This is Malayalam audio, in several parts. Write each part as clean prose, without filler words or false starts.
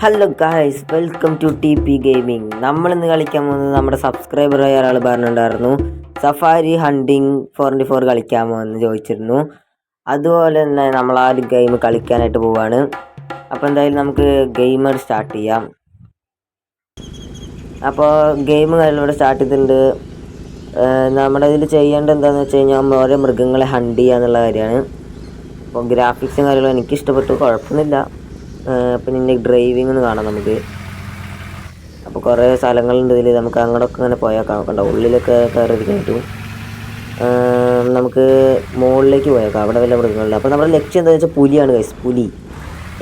Hello guys, welcome to T P gaming. നമ്മളിന്ന് കളിക്കാൻ പോകുന്നത് നമ്മുടെ സബ്സ്ക്രൈബറായ ഒരാൾ പറഞ്ഞിട്ടുണ്ടായിരുന്നു സഫാരി ഹണ്ടിങ് 44 കളിക്കാമോ എന്ന് ചോദിച്ചിരുന്നു. അതുപോലെ തന്നെ നമ്മൾ ഗെയിം കളിക്കാനായിട്ട് പോവാണ്. അപ്പോൾ എന്തായാലും നമുക്ക് ഗെയിം സ്റ്റാർട്ട് ചെയ്യാം. അപ്പോൾ ഗെയിം ഇവിടെ സ്റ്റാർട്ട് ചെയ്തിട്ടുണ്ട്. നമ്മുടെ ഇതിൽ ചെയ്യേണ്ടത് എന്താണെന്ന് വെച്ച് കഴിഞ്ഞാൽ ഓരോ മൃഗങ്ങളെ ഹണ്ട് ചെയ്യുക എന്നുള്ള കാര്യമാണ്. അപ്പോൾ ഗ്രാഫിക്സും കാര്യങ്ങളും എനിക്കിഷ്ടപ്പെട്ടു, കുഴപ്പമൊന്നുമില്ല. പിന്നെ ഇതിൻ്റെ ഡ്രൈവിംഗ് എന്ന് കാണാം നമുക്ക്. അപ്പോൾ കുറേ സ്ഥലങ്ങളുണ്ട് ഇതിൽ, നമുക്ക് അങ്ങോട്ടൊക്കെ ഇങ്ങനെ പോയാൽ കാണണ്ട, ഉള്ളിലൊക്കെ കയറിയിരിക്കും. നമുക്ക് മുകളിലേക്ക് പോയേക്കാം, അവിടെ വല്ല മൃഗങ്ങളില്ല. അപ്പോൾ നമ്മുടെ ലക്ഷ്യം എന്താണെന്ന് വെച്ചാൽ പുലിയാണ് ഗൈസ്. പുലി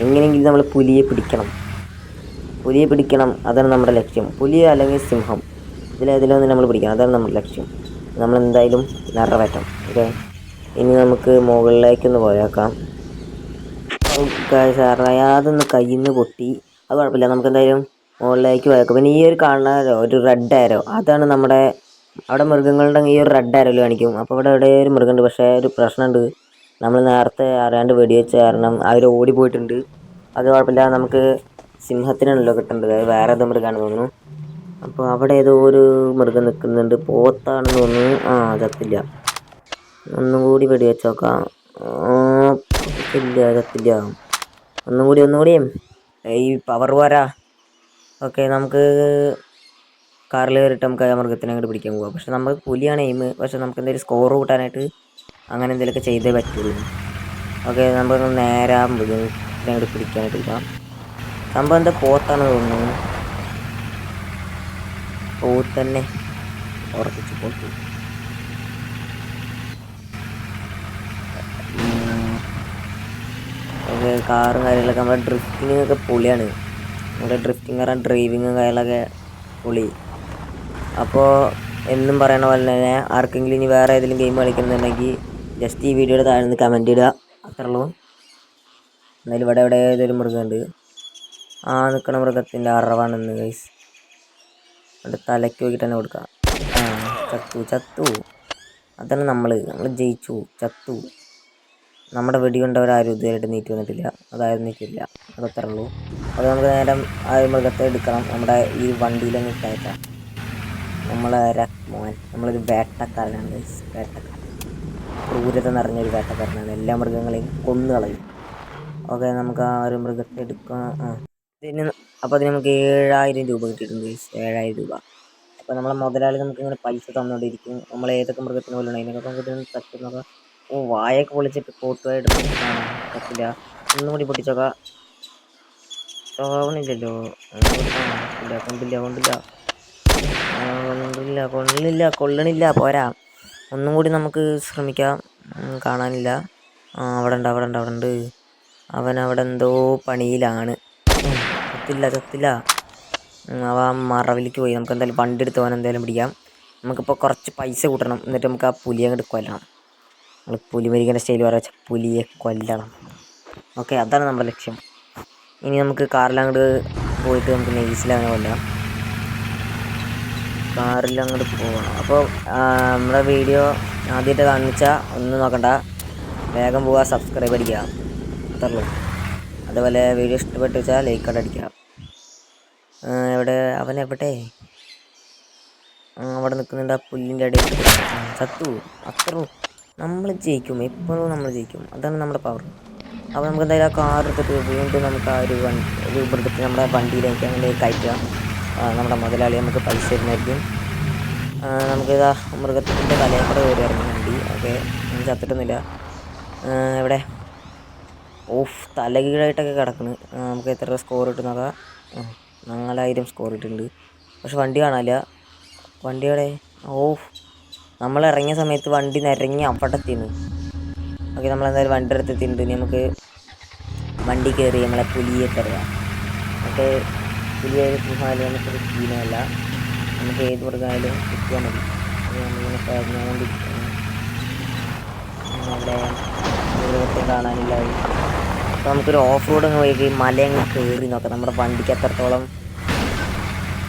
എങ്ങനെയെങ്കിലും നമ്മൾ പുലിയെ പിടിക്കണം, അതാണ് നമ്മുടെ ലക്ഷ്യം. പുലി അല്ലെങ്കിൽ സിംഹം, ഇതിലേതിലൊന്നും നമ്മൾ പിടിക്കണം, അതാണ് നമ്മുടെ ലക്ഷ്യം. നമ്മളെന്തായാലും നിറവേറ്റാം. ഓക്കെ, ഇനി നമുക്ക് മുകളിലേക്കൊന്ന് പോയേക്കാം. അറിയാതൊന്ന് കയ്യിൽ നിന്ന് പൊട്ടി, അത് കുഴപ്പമില്ല, നമുക്ക് എന്തായാലും മുകളിലേക്ക് പോയേക്കാം. പിന്നെ ഈ ഒരു കാണുന്ന ഒരു റെഡ് ആരോ, അതാണ് നമ്മുടെ അവിടെ മൃഗങ്ങളുണ്ടെങ്കിൽ ഈ ഒരു റെഡ് ആരോയിൽ കാണിക്കും. അപ്പോൾ ഇവിടെ എവിടെ ഒരു മൃഗമുണ്ട്, പക്ഷേ ഒരു പ്രശ്നമുണ്ട്. നമ്മൾ നേരത്തെ അറിയാണ്ട് വെടിവെച്ച കാരണം അവർ ഓടിപ്പോയിട്ടുണ്ട്. അത് കുഴപ്പമില്ല, നമുക്ക് സിംഹത്തിനാണല്ലോ കിട്ടേണ്ടത്, അത് വേറെ ഏതോ മൃഗമാണെന്ന് തോന്നുന്നു. അപ്പോൾ അവിടെ ഏതോ ഒരു മൃഗം നിൽക്കുന്നുണ്ട്, പോത്താണെന്ന് തോന്നുന്നു. ചത്തില്ല, ഒന്നും കൂടി വെടിവെച്ച് നോക്കാം. ചത്തില്ല, ഒന്നുകൂടി ഈ പവർ പോരാ. ഓക്കെ, നമുക്ക് കാറിൽ കയറിയിട്ട് നമുക്ക് ആ മൃഗത്തിനെ അങ്ങോട്ട് പിടിക്കാൻ പോകാം. പക്ഷെ നമ്മൾ പുലിയാണ് എയിം, പക്ഷെ നമുക്ക് എന്തെങ്കിലും സ്കോർ കൂട്ടാനായിട്ട് അങ്ങനെ എന്തെങ്കിലുമൊക്കെ ചെയ്തേ പറ്റുള്ളൂ. ഓക്കെ, നമുക്ക് നേരെ ആ മൃഗത്തിനെ അങ്ങോട്ട് പിടിക്കാനായിട്ട് പോകാം. സംഭവം എന്താ പോത്താണ് തോന്നുന്നു, പോത്തന്നെ ഉറപ്പിച്ച് പോത്ത്. കാറും കാര്യങ്ങളൊക്കെ നമ്മുടെ ഡ്രിഫ്റ്റിങ്ങൊക്കെ പൊളിയാണ്. നമ്മുടെ ഡ്രിഫ്റ്റിങ് കാരണം ഡ്രൈവിങ്ങും കാര്യങ്ങളൊക്കെ പൊളി. അപ്പോൾ എന്നും പറയണ പോലെ തന്നെ ആർക്കെങ്കിലും ഇനി വേറെ ഏതെങ്കിലും ഗെയിം കളിക്കുന്നുണ്ടെങ്കിൽ ജസ്റ്റ് ഈ വീഡിയോയുടെ താഴെ നിന്ന് കമൻറ്റ് ഇടുക, അത്രേ ഉള്ളൂ. എന്നാലും ഇവിടെ ഏതൊരു മൃഗമുണ്ട്, നിൽക്കണ മൃഗത്തിൻ്റെ അറവാണെന്ന് ഗൈസ്. അവിടെ തലയ്ക്ക് നോക്കിയിട്ട് തന്നെ കൊടുക്കാം. ചത്തു. അതാണ് നമ്മൾ ജയിച്ചു, ചത്തു. നമ്മുടെ വെടികൊണ്ടവരാരും ഇതുവരെയായിട്ട് നീട്ടി വന്നിട്ടില്ല, അതായത് നീറ്റില്ല, അതത്രേ ഉള്ളൂ. അത് നമുക്ക് നേരം ആ മൃഗത്തെ എടുക്കണം, നമ്മുടെ ഈ വണ്ടിയിലങ്ങ് കയറ്റാം. നമ്മളൊരു വേട്ടക്കാരനാണ്, വേട്ടക്കാരൻ, ക്രൂരത നിറഞ്ഞൊരു വേട്ടക്കാരനാണ്, എല്ലാ മൃഗങ്ങളെയും കൊന്നു കളയും. ഓക്കെ, നമുക്ക് ആ ഒരു മൃഗത്തെ എടുക്കാം. അപ്പോൾ അതിന് നമുക്ക് 7000 രൂപ കിട്ടിയിട്ടുണ്ട്, 7000 രൂപ. അപ്പോൾ നമ്മളെ മുതലാളി നമുക്കിങ്ങനെ പൈസ തന്നുകൊണ്ടിരിക്കും. നമ്മൾ ഏതൊക്കെ മൃഗത്തിന് പോലും അതിനൊക്കെ നമുക്ക് തട്ടുന്നൊക്കെ. വായൊക്കെ പൊളിച്ചിട്ട് കോട്ടുമായിട്ട് പറ്റില്ല. ഒന്നും കൂടി പൊട്ടിച്ചോക്കാം. ചോവണില്ലല്ലോ, കൊള്ളണില്ല, പോരാ. ഒന്നും കൂടി നമുക്ക് ശ്രമിക്കാം. കാണാനില്ല. അവിടെ ഉണ്ട്. അവനവിടെ എന്തോ പണിയിലാണ്. ചത്തില്ല. അവ മറവിലേക്ക് പോയി. നമുക്ക് എന്തായാലും വണ്ടി എടുത്ത് പോകാൻ എന്തായാലും പിടിക്കാം. നമുക്കിപ്പോൾ കുറച്ച് പൈസ കൂട്ടണം, എന്നിട്ട് നമുക്ക് ആ പുലിയെ അങ്ങോട്ട് കൊല്ലണം. നമ്മൾ പുലി മരിക്കേണ്ട സ്റ്റൈൽ പറയാ, പുലിയെ കൊല്ലണം. ഓക്കെ, അതാണ് നമ്മുടെ ലക്ഷ്യം. ഇനി നമുക്ക് കാറിലങ്ങോട്ട് പോയിട്ട് നമുക്ക് നെയ്സിലങ്ങനെ കൊല്ലാം. കാറിലങ്ങോട്ട് പോകണം. അപ്പോൾ നമ്മുടെ വീഡിയോ ആദ്യമായിട്ട് കാണിച്ചാൽ ഒന്നും നോക്കണ്ട, വേഗം പോവുക, സബ്സ്ക്രൈബ് അടിക്കുക, അത്രയുള്ളൂ. അതുപോലെ വീഡിയോ ഇഷ്ടപ്പെട്ട് വെച്ചാൽ ലൈക്ക് അവിടെ അടിക്കുക. അവനെവിടെ അവിടെ നിൽക്കുന്നുണ്ട്, ആ പുല്ലിൻ്റെ ഇടയിൽ. ചത്തു, അത്രയും. നമ്മൾ ജയിക്കും, എപ്പോഴും നമ്മൾ ജയിക്കും, അതാണ് നമ്മുടെ പവർ. അപ്പോൾ നമുക്ക് എന്തായാലും ആ കാർ എടുത്തിട്ട് വീണ്ടും നമുക്ക് ആ ഒരു മൃഗത്തിൽ നമ്മുടെ വണ്ടിയിലേക്ക് അങ്ങനെ കയറ്റുക. നമ്മുടെ മുതലാളി നമുക്ക് പൈസ തരുന്നതായിരിക്കും. നമുക്കിതാ മൃഗത്തിൻ്റെ തലയിൽ കൂടെ കയറി ഇറങ്ങും വണ്ടി. ഓക്കെ, ചത്തിട്ടൊന്നുമില്ല. എവിടെ തലകീഴായിട്ടൊക്കെ കിടക്കുന്നു. നമുക്ക് എത്ര സ്കോർ കിട്ടും നോക്കാം. 4000 സ്കോർ ഇട്ടിട്ടുണ്ട്, പക്ഷെ വണ്ടി കാണാനില്ല. വണ്ടിയുടെ നമ്മൾ ഇറങ്ങിയ സമയത്ത് വണ്ടി നിരങ്ങി അവിടെ എത്തിയിരുന്നു. ഓക്കെ, നമ്മളെന്തായാലും വണ്ടി അടുത്ത് എത്തിയിട്ടുണ്ട്. ഇനി നമുക്ക് വണ്ടി കയറി നമ്മളെ പുലിയെ തരാം. നമുക്ക് പുലിയായാലും സിംഹമായാലും നമുക്കൊരു സീനല്ല, നമുക്ക് ഏത് മൃഗമായാലും കിട്ടിയാൽ മതി. അത് നമ്മളിങ്ങനെ പറഞ്ഞുകൊണ്ടിരിക്കുന്നു. അവിടെ മൃഗത്തെ കാണാനില്ല. അപ്പോൾ നമുക്കൊരു ഓഫ് റോഡ് അങ്ങ് പോയി മലയങ്ങ് കയറി നോക്കാം, നമ്മുടെ വണ്ടിക്ക് എത്രത്തോളം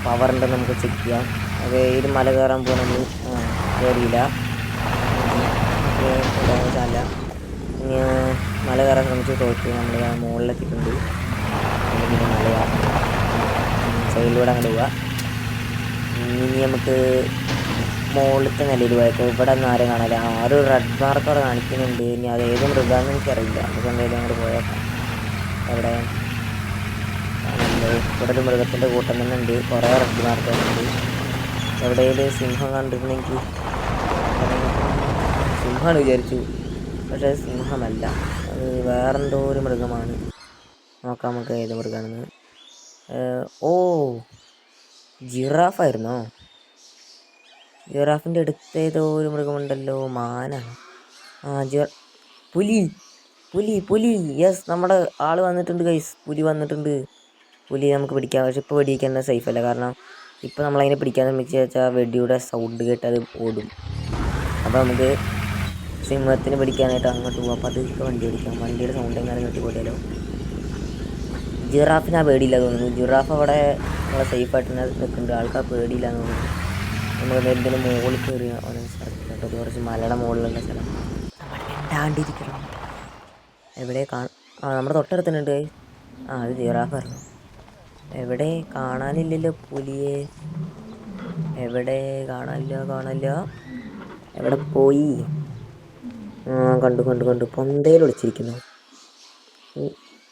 പവർ ഉണ്ടെന്ന് നമുക്ക് ചെക്ക് ചെയ്യാം. അത് ഏത് മല കയറാൻ പോകും, നമ്മൾ കയറിയില്ല, അല്ല. മല കയറാൻ ശ്രമിച്ച് തോറ്റു. നമ്മൾ മുകളിലെത്തിയിട്ടുണ്ട്. പിന്നെ മലയാണ്. സൈഡിലൂടെ അങ്ങോട്ട് പോവാം. ഇനി നമുക്ക് മുകളിലത്തെ നിലയിൽ പോയേക്കാം. ഇവിടെ ഒന്നും ആരും കാണാനില്ല. ഒരു റെഡ് മാർക്ക് അവിടെ കാണിക്കുന്നുണ്ട്. ഇനി അത് ഏത് മൃഗമാണെന്ന് എനിക്കറിയില്ല. നമുക്ക് എന്തായാലും അങ്ങോട്ട് പോയേക്കാം. അവിടെ ഇവിടെ ഒരു മൃഗത്തിൻ്റെ കൂട്ടം തന്നെ ഉണ്ട്. കുറേ റെഡ് മാർക്കുകളുണ്ട്. എവിടെയെങ്കിലും സിംഹം കണ്ടിട്ടുണ്ടെങ്കിൽ സിംഹമാണ് വിചാരിച്ചു, പക്ഷേ സിംഹമല്ല, അത് വേറെന്തോ ഒരു മൃഗമാണ്. നോക്കാം നമുക്ക് ഏത് മൃഗമാണെന്ന്. ഓ, ജിറാഫായിരുന്നോ? ജിറാഫിൻ്റെ അടുത്ത് ഏതോ ഒരു മൃഗമുണ്ടല്ലോ. മാനാണ്. പുലി പുലി പുലി യെസ്, നമ്മുടെ ആള് വന്നിട്ടുണ്ട് ഗൈസ്. പുലി വന്നിട്ടുണ്ട്. പുലി നമുക്ക് പിടിക്കാം. പക്ഷെ ഇപ്പോൾ വെടിയിക്കാൻ സേഫ് അല്ല. കാരണം ഇപ്പോൾ നമ്മളതിനെ പിടിക്കാൻ ശ്രമിച്ചു വെച്ചാൽ വെടിയുടെ സൗണ്ട് കേട്ട് അത് ഓടും. അപ്പോൾ നമുക്ക് സിംഹത്തിന് പിടിക്കാനായിട്ട് അങ്ങോട്ട് പോകാം. അപ്പോൾ അതൊക്കെ വണ്ടി ഓടിക്കാം. വണ്ടിയുടെ സൗണ്ട് എങ്ങനെ കേട്ടി പോലെയല്ലോ. ജിറാഫിന് ആ പേടിയില്ല തോന്നുന്നു. ജിറാഫ് അവിടെ നമ്മളെ സേഫായിട്ട് തന്നെ നിൽക്കുന്നുണ്ട്. ആൾക്കാർ പേടിയില്ല എന്ന് തോന്നുന്നു. നമുക്ക് എന്തെങ്കിലും മുകളിൽ കയറി സ്ഥലത്തിലോട്ട്, കുറച്ച് മലയുടെ മുകളിലുള്ള സ്ഥലം നമ്മൾ മിണ്ടാണ്ടിരിക്കണം. എവിടെ നമ്മുടെ തൊട്ടടുത്തുണ്ട്. അത് ജിറാഫായിരുന്നു. എവിടെ കാണാനില്ലല്ലോ പുലിയെ. എവിടെ കാണാനില്ല. എവിടെ പോയി? കണ്ടു. പൊന്തയിൽ ഒളിച്ചിരിക്കുന്നു.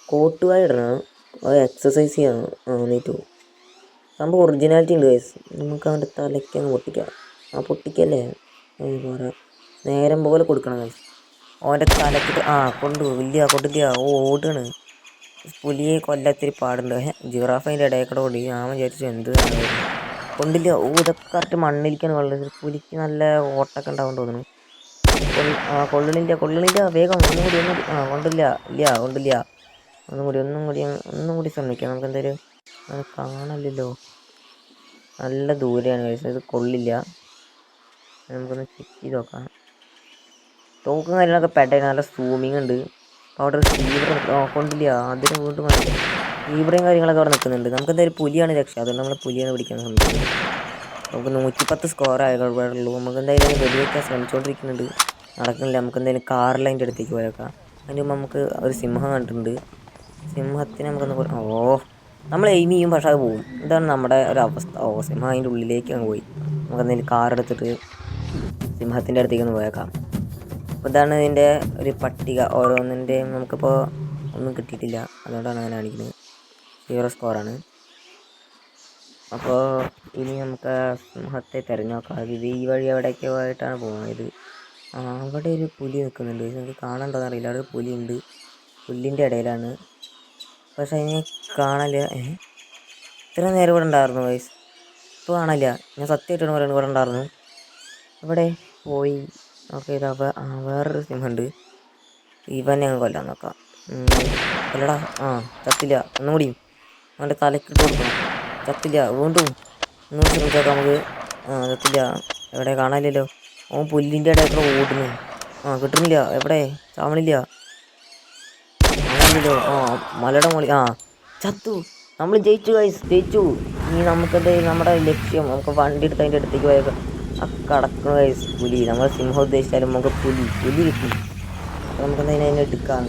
കോട്ടുവായി ഇടണം. അത് എക്സസൈസ് ചെയ്യണം. നീറ്റു സംഭവം ഒറിജിനാലിറ്റി ഉണ്ട് ഗൈസ്. നമുക്ക് അവൻ്റെ തലയ്ക്കങ്ങ് പൊട്ടിക്കാം. പൊട്ടിക്കല്ലേ പറയാം. നേരം പോലെ കൊടുക്കണം ഗൈസ്. അവൻ്റെ തലക്കിട്ട് കൊണ്ടില്ല. ഓടാണ്. പുലിയെ കൊല്ലത്തിരി പാടുണ്ട്. ജിറാഫ് അതിൻ്റെ ഇടയിൽ കൂടെ ഓടി. ഞാൻ വിചാരിച്ചു എന്ത് കൊണ്ടില്ല. ഇതൊക്കെ കറക്റ്റ് മണ്ണിരിക്കാണ് കൊള്ളത്. പുലിക്ക് നല്ല ഓട്ടൊക്കെ ഉണ്ടാവും തോന്നുന്നു. കൊള്ളണില്ല. വേഗം ഒന്നും കൂടി. കൊണ്ടില്ല. ഒന്നും കൂടി ശ്രമിക്കാം. നമുക്ക് എന്തായാലും കാണാനില്ലല്ലോ. നല്ല ദൂരെയാണ് കഴിച്ചത്. ഇത് കൊള്ളില്ല. നമുക്കൊന്ന് ചെക്ക് ചെയ്ത് നോക്കാം. തോക്കും കാര്യങ്ങളൊക്കെ പെട്ടെന്ന് നല്ല സൂമിങ് ഉണ്ട്. അവിടെ ഒരു സീബ്ര കൊണ്ടില്ല. അതിന് വീണ്ടും കണ്ടില്ല. സീബ്രയും കാര്യങ്ങളൊക്കെ അവിടെ നിൽക്കുന്നുണ്ട്. നമുക്ക് എന്തായാലും പുലിയാണ് രക്ഷ. അതുകൊണ്ട് നമ്മൾ പുലിയാണ് പിടിക്കാൻ ശ്രമിക്കുന്നത്. നമുക്ക് 110 സ്കോർ ആയുള്ളൂ. നമുക്ക് എന്തായാലും വെടിവെക്കാൻ ശ്രമിച്ചുകൊണ്ടിരിക്കുന്നുണ്ട്. നടക്കുന്നില്ല. നമുക്ക് എന്തായാലും കാറിൽ അതിൻ്റെ അടുത്തേക്ക് പോയേക്കാം. അതിന് മുമ്പ് നമുക്ക് ഒരു സിംഹം കണ്ടിട്ടുണ്ട്. സിംഹത്തിന് നമുക്കൊന്ന് നമ്മൾ എയിം ചെയ്യും, പക്ഷെ അത് പോകും. ഇതാണ് നമ്മുടെ ഒരു അവസ്ഥ. സിംഹം അതിൻ്റെ ഉള്ളിലേക്ക് അങ്ങ് പോയി. നമുക്ക് എന്തെങ്കിലും കാർ എടുത്തിട്ട് സിംഹത്തിൻ്റെ അടുത്തേക്ക് ഒന്ന് പോയേക്കാം. അപ്പോൾ ഇതാണ് ഇതിൻ്റെ ഒരു പട്ടിക. ഓരോന്നിൻ്റെയും നമുക്കിപ്പോൾ ഒന്നും കിട്ടിയിട്ടില്ല. അതുകൊണ്ടാണ് അങ്ങനെ കാണിക്കുന്നത്. 0 സ്കോറാണ്. അപ്പോൾ ഇനി നമുക്ക് സിംഹത്തെ തിരഞ്ഞു നോക്കാം. ഇത് ഈ വഴി എവിടേക്കോ ആയിട്ടാണ് പോകുന്നത്. അവിടെ ഒരു പുലി നിൽക്കുന്നുണ്ട്. നമുക്ക് കാണണ്ടോന്ന് അറിയില്ല. അവിടെ ഒരു പുലി ഉണ്ട്. പുല്ലിൻ്റെ ഇടയിലാണ്. പക്ഷെ അതിനെ കാണാനില്ല. ഇത്ര നേരം ഇവിടെ ഉണ്ടായിരുന്നു വയസ്സ്. ഇപ്പോൾ കാണില്ല. ഞാൻ സത്യമായിട്ടാണ് പറയുന്നത്, ഇവിടെ ഉണ്ടായിരുന്നു. ഇവിടെ പോയി. ഓക്കെ, ഇതാ വേറൊരു സിംഹമുണ്ട്. ഇവനെ ഞങ്ങൾ കൊല്ലാൻ നോക്കാം. കൊല്ലടാ. ചത്തില്ല. ഒന്നും കൂടിയും അവൻ്റെ തലക്കിട്ട് കൊടുക്കണം. ചത്തില്ല. വീണ്ടും ഒന്നുകൂടി ശ്രമിച്ചേക്കാം നമുക്ക്. ചത്തില്ല. എവിടെ കാണാനില്ലല്ലോ. അവൻ പുല്ലിൻ്റെ ഇടയിൽ ഓടുന്നു. കിട്ടുന്നില്ല. എവിടെ ചാവണില്ല. കാണാനില്ലല്ലോ. മലയുടെ മുകളിൽ ചത്തു. നമ്മൾ ജയിച്ചു ഗൈസ്, ജയിച്ചു. ഇനി നമുക്കത് നമ്മുടെ ലക്ഷ്യം, നമുക്ക് വണ്ടി എടുത്ത് അതിൻ്റെ അടുത്തേക്ക് പോയേക്കാം. കടക്കണ ഗൈസ് പുലി. നമ്മൾ സിംഹം ഉദ്ദേശിച്ചാലും നമുക്ക് പുലി കിട്ടി. അപ്പോൾ നമുക്കെന്തായാലും അതിനെ എടുക്കാം.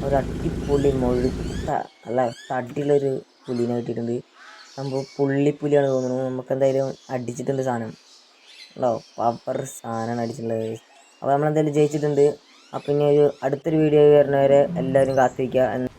ഒരു അടിപൊളി മുഴുത്ത അല്ല തടിയുള്ളൊരു പുലിനെ കിട്ടിയിട്ടുണ്ട്. സംഭവം പുള്ളിപ്പുലിയാണ് തോന്നുന്നു. നമുക്കെന്തായാലും അടിച്ചിട്ടുണ്ട് സാധനം. പവർ സാധനമാണ് അടിച്ചിട്ടുള്ളത്. അപ്പോൾ നമ്മളെന്തായാലും ജയിച്ചിട്ടുണ്ട്. അപ്പം ഇനി അടുത്തൊരു വീഡിയോ വരുന്നവരെ എല്ലാവരും കാത്തിരിക്കുക.